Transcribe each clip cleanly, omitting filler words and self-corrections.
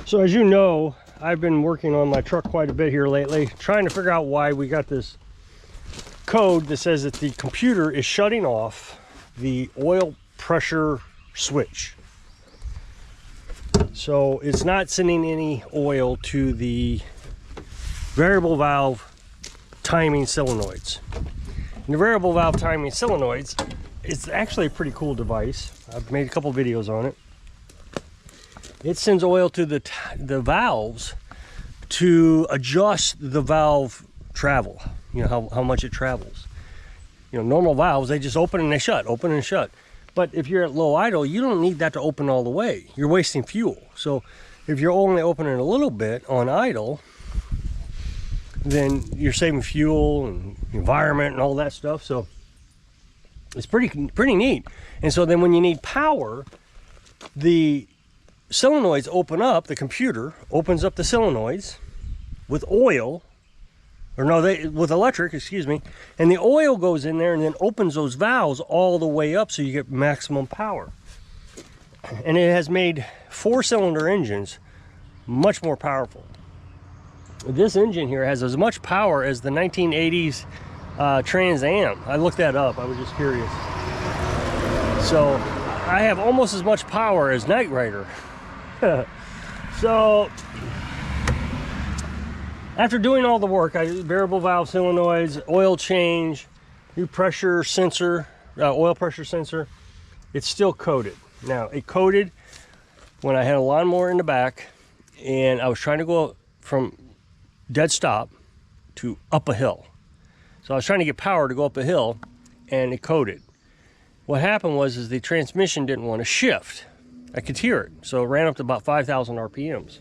So as you know, I've been working on my truck quite a bit here lately, trying to figure out why we got this code that says that the computer is shutting off the oil pressure switch. So it's not sending any oil to the variable valve timing solenoids. And the variable valve timing solenoids is actually a pretty cool device. I've made a couple videos on it. It sends oil to the valves to adjust the valve travel, you know, how much it travels. You know, normal valves, they just open and they shut, open and shut. But if you're at low idle, you don't need that to open all the way. You're wasting fuel. So if you're only opening a little bit on idle, then you're saving fuel and environment and all that stuff. So it's pretty neat. And so then when you need power, the solenoids open up, the computer opens up the solenoids with oil, or no, with electric, excuse me, and the oil goes in there and then opens those valves all the way up so you get maximum power. And it has made 4-cylinder engines much more powerful. This engine here has as much power as the 1980s Trans Am. I looked that up, I was just curious. So I have almost as much power as Knight Rider. So after doing all the work, variable valve solenoids, oil change, new pressure sensor, oil pressure sensor, it's still coded. Now it coded when I had a lawnmower in the back and I was trying to go from dead stop to up a hill. So I was trying to get power to go up a hill and it coded. What happened was the transmission didn't want to shift. I could hear it, so it ran up to about 5,000 RPMs.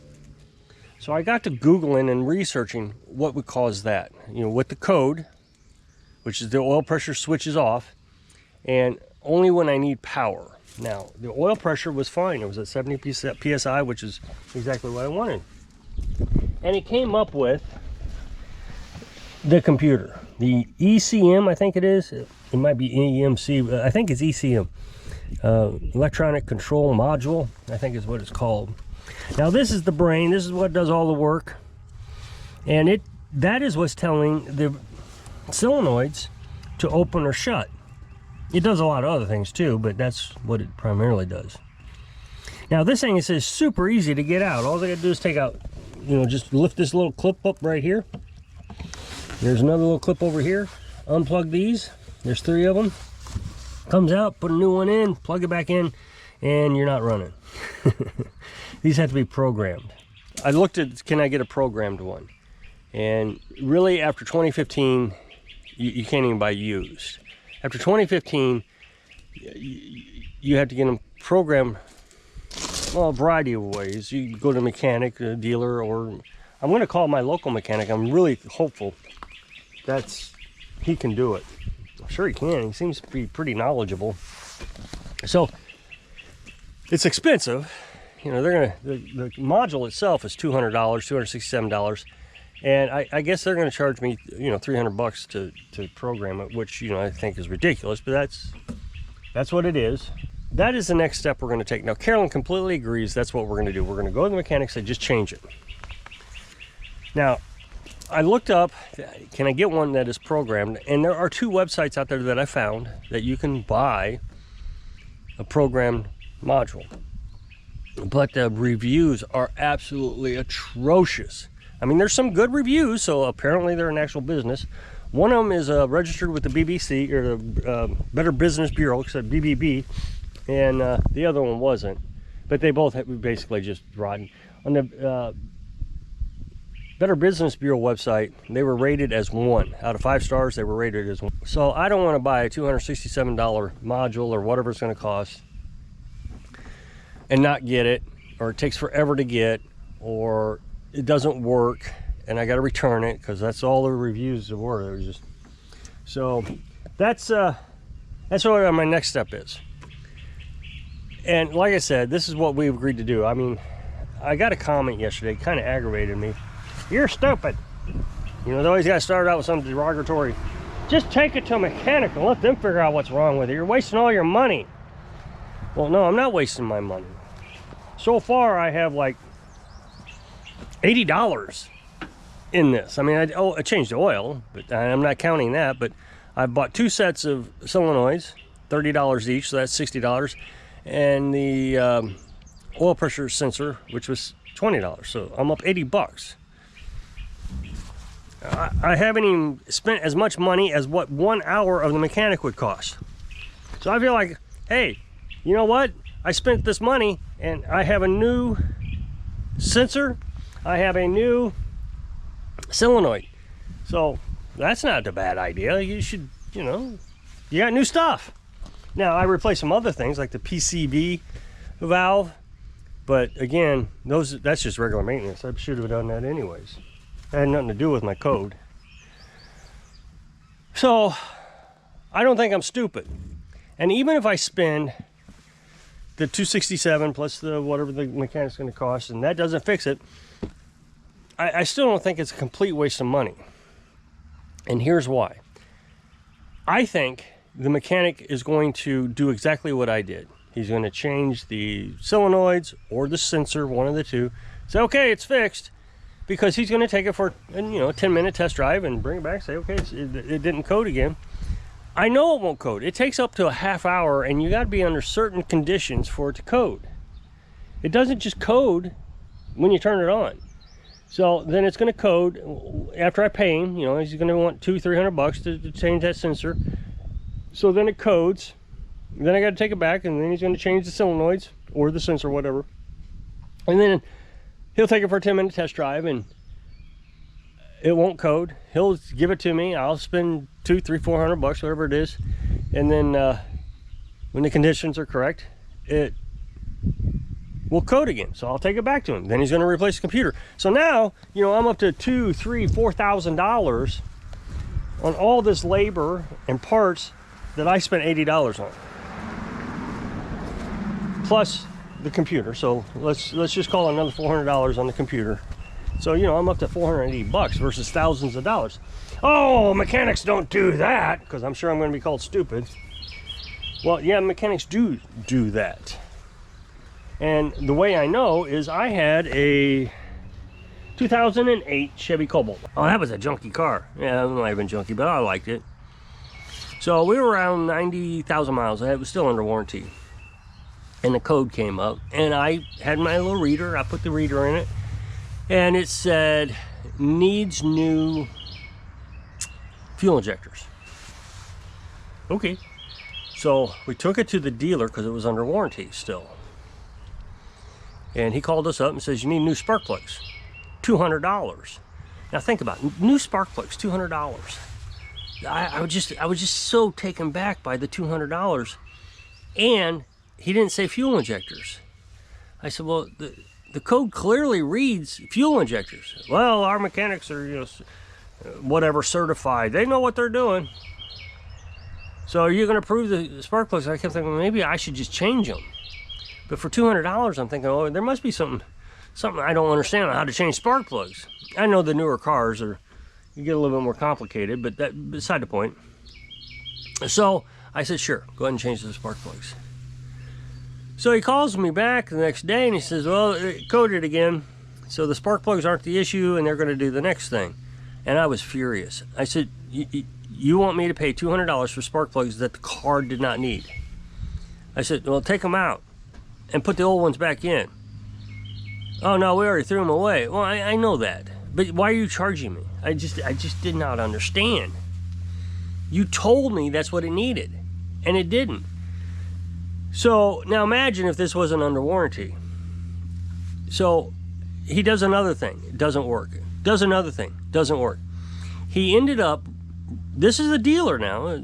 So I got to Googling and researching what would cause that. You know, with the code, which is the oil pressure switch is off, and only when I need power. Now, the oil pressure was fine. It was at 70 PSI, which is exactly what I wanted. And it came up with the computer, the ECM, I think it is. It might be EMC, I think it's ECM. Electronic control module, I think is what it's called. Now this is the brain, this is what does all the work, and that is what's telling the solenoids to open or shut. It does a lot of other things too, but that's what it primarily does. Now this thing is super easy to get out. All I gotta do is take out, you know, just lift this little clip up right here. There's another little clip over here. Unplug these, there's 3 of them. Comes out, put a new one in, plug it back in, and you're not running. These have to be programmed. I looked at, can I get a programmed one? And really after 2015, you can't even buy used. After 2015, you have to get them programmed, well, a variety of ways. You go to a mechanic, a dealer, or I'm gonna call my local mechanic. I'm really hopeful he can do it. I'm sure he can. He seems to be pretty knowledgeable. So it's expensive. You know, the module itself is $200, $267, and I guess they're gonna charge me, you know, $300 to program it, which, you know, I think is ridiculous, but that's what it is. That is the next step we're gonna take. Now, Carolyn completely agrees that's what we're gonna do. We're gonna go to the mechanic and say, just change it. Now, I looked up, can I get one that is programmed? And there are 2 websites out there that I found that you can buy a programmed module. But the reviews are absolutely atrocious. I mean, there's some good reviews, so apparently they're an actual business. One of them is registered with the BBC, or the Better Business Bureau, except BBB, and the other one wasn't. But they both have basically just rotten. On the Better Business Bureau website, they were rated as 1 out of 5 stars. They were rated as 1. So I don't want to buy a $267 module or whatever it's going to cost and not get it, or it takes forever to get, or it doesn't work and I got to return it, because that's all the reviews were. It was just, so that's what my next step is. And like I said, this is what we agreed to do. I mean, I got a comment yesterday, kind of aggravated me. You're stupid. You know, they always got to start out with some derogatory. Just take it to a mechanic and let them figure out what's wrong with it. You're wasting all your money. Well, no, I'm not wasting my money. So far, I have like $80 in this. I mean, I changed the oil, but I'm not counting that, but I bought 2 sets of solenoids, $30 each, so that's $60, and the oil pressure sensor, which was $20, so I'm up 80 bucks. I haven't even spent as much money as what 1 hour of the mechanic would cost. So I feel like, hey, you know what? I spent this money and I have a new sensor, I have a new solenoid. So that's not a bad idea. You should, you know, you got new stuff. Now I replaced some other things like the PCV valve, but again, that's just regular maintenance. I should have done that anyways. It had nothing to do with my code. So I don't think I'm stupid. And even if I spend the $267 plus the whatever the mechanic's going to cost, and that doesn't fix it, I still don't think it's a complete waste of money. And here's why. I think the mechanic is going to do exactly what I did. He's going to change the solenoids or the sensor, one of the two. Say, okay, it's fixed, because he's going to take it for a 10-minute test drive and bring it back. Say, okay, it didn't code again. I know it won't code. It takes up to a half hour, and you got to be under certain conditions for it to code. It doesn't just code when you turn it on. So then it's going to code after I pay him. You know, he's going to want $200-300 to change that sensor. So then it codes. Then I got to take it back, and then he's going to change the solenoids or the sensor, whatever. And then he'll take it for a 10-minute test drive, and it won't code. He'll give it to me. I'll spend $200-400, whatever it is. And then when the conditions are correct, it will code again. So I'll take it back to him. Then he's going to replace the computer. So now, you know, I'm up to $2,000-4,000 on all this labor and parts that I spent $80 on, plus the computer. So let's just call it another $400 on the computer. So, you know, I'm up to $480 versus thousands of dollars. Oh, mechanics don't do that, because I'm sure I'm going to be called stupid. Well, yeah, mechanics do that. And the way I know is I had a 2008 Chevy Cobalt. Oh, that was a junky car. Yeah, it might have been junky, but I liked it. So we were around 90,000 miles. It was still under warranty. And the code came up, and I had my little reader. I put the reader in it, and it said needs new fuel injectors. Okay, so we took it to the dealer because it was under warranty still, and he called us up and says, you need new spark plugs, $200. Now think about it, new spark plugs, $200. I was just so taken back by the $200, and he didn't say fuel injectors. I said, well, the code clearly reads fuel injectors. Well, our mechanics are, you know, whatever, certified. They know what they're doing. So are you going to approve the spark plugs? I kept thinking, well, maybe I should just change them. But for $200, I'm thinking, oh, there must be something I don't understand on how to change spark plugs. I know the newer cars you get a little bit more complicated, but that beside the point. So I said, sure, go ahead and change the spark plugs. So he calls me back the next day and he says, well, it coded again, so the spark plugs aren't the issue, and they're going to do the next thing. And I was furious. I said, you want me to pay $200 for spark plugs that the car did not need? I said, well, take them out and put the old ones back in. Oh, no, we already threw them away. Well, I know that, but why are you charging me? I just did not understand. You told me that's what it needed, and it didn't. So now imagine if this wasn't under warranty. So he does another thing, it doesn't work. Does another thing, doesn't work. He ended up, this is a dealer now,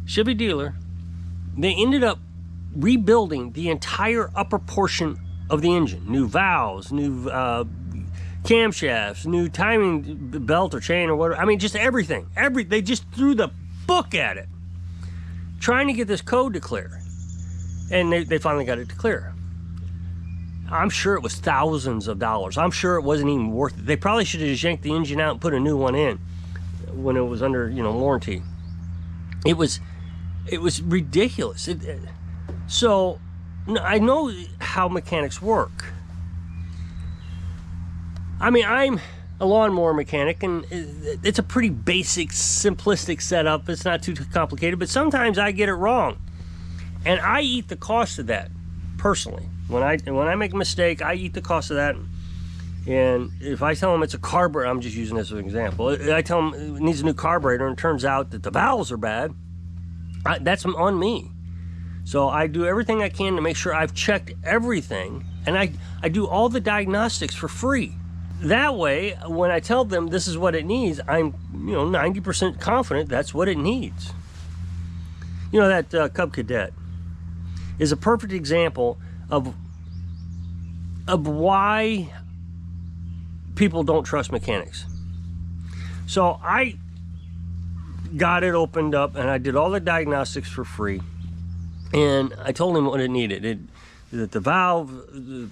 should be dealer. They ended up rebuilding the entire upper portion of the engine. New valves, new camshafts, new timing belt or chain or whatever. I mean, just everything. They just threw the book at it, trying to get this code to clear. And they finally got it to clear. I'm sure it was thousands of dollars. I'm sure it wasn't even worth it. They probably should have just yanked the engine out and put a new one in when it was under, you know, warranty. It was ridiculous. So I know how mechanics work. I mean, I'm a lawnmower mechanic, and it's a pretty basic, simplistic setup. It's not too complicated, but sometimes I get it wrong. And I eat the cost of that, personally. When I make a mistake, I eat the cost of that. And if I tell them it's a carburetor, I'm just using this as an example. I tell them it needs a new carburetor, and it turns out that the valves are bad. That's on me. So I do everything I can to make sure I've checked everything, and I do all the diagnostics for free. That way, when I tell them this is what it needs, I'm 90% confident that's what it needs. You know, that Cub Cadet is a perfect example of why people don't trust mechanics. So I got it opened up, and I did all the diagnostics for free, and I told him what it needed. That the valve, the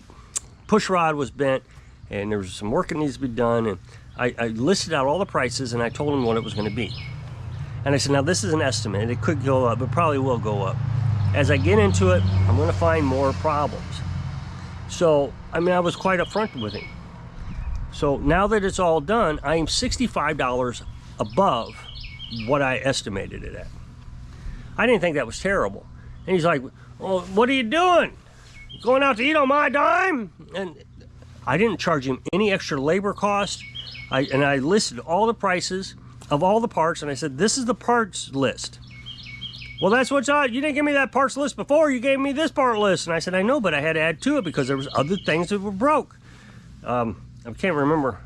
push rod was bent, and there was some work that needs to be done, and I listed out all the prices, and I told him what it was going to be. And I said, now this is an estimate. It could go up, it probably will go up. As I get into it, I'm going to find more problems. So, I mean, I was quite upfront with him. So now that it's all done, I am $65 above what I estimated it at. I didn't think that was terrible. And he's like, well, what are you doing? Going out to eat on my dime? And I didn't charge him any extra labor cost. I listed all the prices of all the parts, and I said, this is the parts list. Well, that's what's odd. You didn't give me that parts list before. You gave me this part list. And I said, I know, but I had to add to it because there was other things that were broke. I can't remember.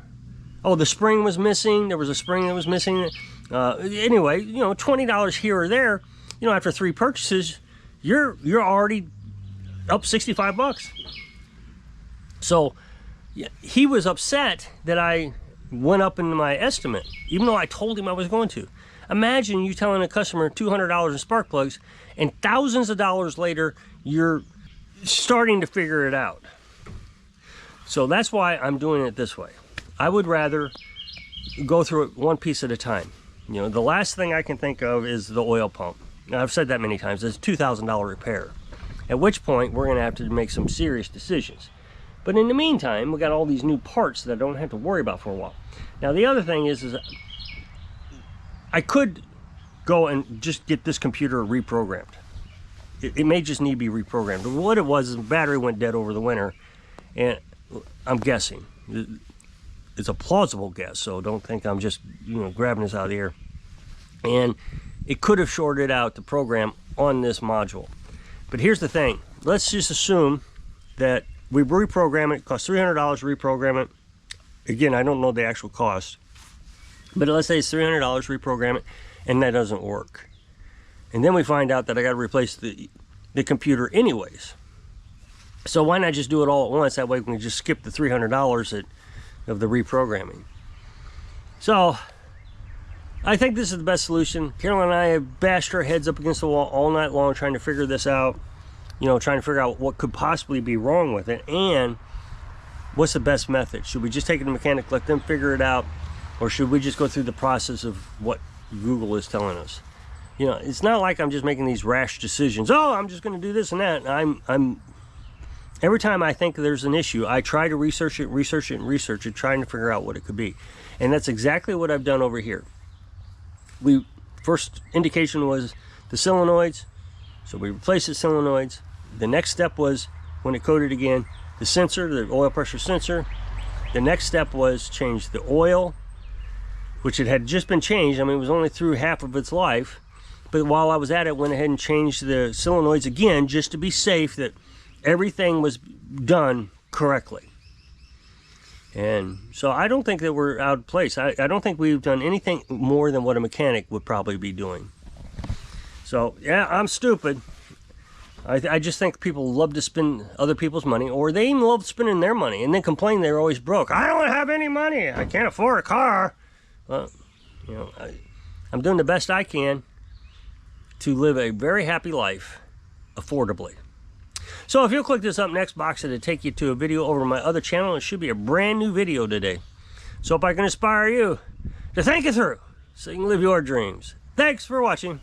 Oh, the spring was missing. There was a spring that was missing. Anyway, $20 here or there, after 3 purchases, you're already up 65 bucks. So he was upset that I went up into my estimate, even though I told him I was going to. Imagine you telling a customer $200 in spark plugs, and thousands of dollars later, you're starting to figure it out. So that's why I'm doing it this way. I would rather go through it one piece at a time. The last thing I can think of is the oil pump. Now, I've said that many times. It's a $2,000 repair. At which point, we're going to have to make some serious decisions. But in the meantime, we got all these new parts that I don't have to worry about for a while. Now, the other thing is I could go and just get this computer reprogrammed. It may just need to be reprogrammed. What it was is the battery went dead over the winter, and I'm guessing. It's a plausible guess, so don't think I'm just grabbing this out of the air. And it could have shorted out the program on this module. But here's the thing. Let's just assume that we reprogram it. It costs $300 to reprogram it. Again, I don't know the actual cost. But let's say it's $300 reprogram it, and that doesn't work. And then we find out that I got to replace the computer anyways. So why not just do it all at once? That way we can just skip the $300 of the reprogramming. So I think this is the best solution. Carolyn and I have bashed our heads up against the wall all night long trying to figure this out. Trying to figure out what could possibly be wrong with it, and what's the best method. Should we just take it to the mechanic, let them figure it out, or should we just go through the process of what Google is telling us? It's not like I'm just making these rash decisions. Oh, I'm just going to do this and that. Every time I think there's an issue, I try to research it, trying to figure out what it could be. And that's exactly what I've done over here. First indication was the solenoids, so we replaced the solenoids. The next step was, when it coated again, the sensor, the oil pressure sensor. The next step was change the oil, which it had just been changed. I mean, it was only through half of its life. But while I was at it, went ahead and changed the solenoids again, just to be safe that everything was done correctly. And so I don't think that we're out of place. I don't think we've done anything more than what a mechanic would probably be doing. So yeah, I'm stupid. I just think people love to spend other people's money, or they even love spending their money and then complain they're always broke. I don't have any money. I can't afford a car. Well, I'm doing the best I can to live a very happy life affordably. So if you'll click this up next box, it'll take you to a video over my other channel. It should be a brand new video today. So if I can inspire you to think it through so you can live your dreams. Thanks for watching.